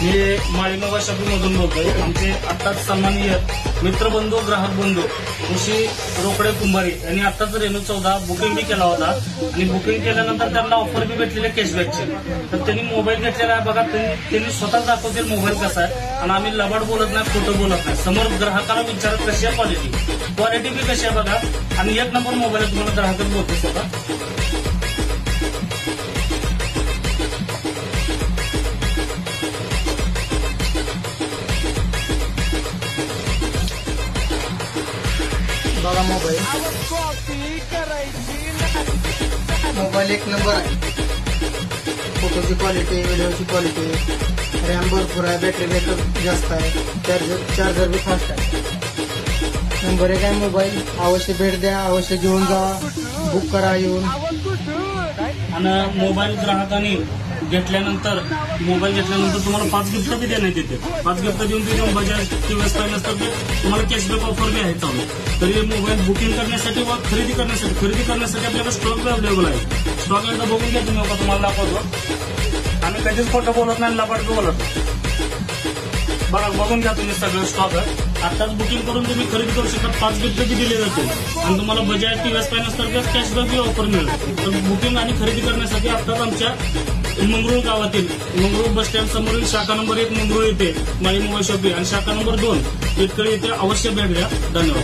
मी माळी mobile shopping मधून बोलतोय. आमचे आत्ताच सन्माननीय मित्रबंधू ग्राहक बंधू ऋषी रोकडे कुंभारी यांनी आत्ताच रेनू 14 बुकिंग बी केला होता आणि बुकिंग केल्यानंतर त्यांना ऑफर बी भेटलेले कॅशबॅकचे. तर त्यांनी मोबाईल घेतलेला आहे बघा. त्यांनी स्वतः दाखवतील मोबाईल कसा आहे आणि आम्ही लबाड बोलत नाही, खोटं बोलत नाही. समोर ग्राहकाला विचारत कशी आहे क्वालिटी बी कशी आहे बघा. आणि 1 नंबर मोबाईल आहे, तुम्हाला ग्राहकच बोलतो स्वतः. बघा मोबाईल 1 नंबर आहे. फोटोची क्वालिटी, व्हिडिओची क्वालिटी, रॅम भरपूर आहे, बॅटरी बॅकअप जास्त आहे, चार्जर बी फास्ट आहे. नंबर 1 आहे मोबाईल. अवश्य भेट द्या, अवश्य घेऊन जा, बुक करा येऊन. आणि मोबाईल ग्राहकांनी घेतल्यानंतर तुम्हाला 5 गिफ्ट बी देण्यात येते. 5 गिफ्ट देऊन तुम्ही बजाज टीव्हीएस पाहिलं तर तुम्हाला कॅशबॅक ऑफर बी आहे चालू. तरी मोबाईल बुकिंग करण्यासाठी व खरेदी करण्यासाठी आपल्याकडे स्टॉक बी अवेलेबल आहे. स्टॉक एकदा बघून घ्या तुम्ही, तुम्हाला दाखवतो. आम्ही कधीच खोटं बोलत नाही, लबाड बी बोलत नाही. बघा, बघून घ्या तुम्ही सगळं स्टॉक आहे. आताच बुकिंग करून तुम्ही खरेदी करू शकता. 5 गिफ्ट बी दिले जातील आणि तुम्हाला बजाज टीव्हीएस फायनान्स तर्फे कॅशबॅक बी ऑफर मिळेल. तर बुकिंग आणि खरेदी करण्यासाठी आताच आमच्या मंगरूळ गावातील मंगरूळ बस स्टँड समोरील शाखा नंबर 1 मंगरूळ येथे माळी मोबाईल शॉपिंग आणि शाखा नंबर 2 इटकळी येथे अवश्य भेट द्या. धन्यवाद.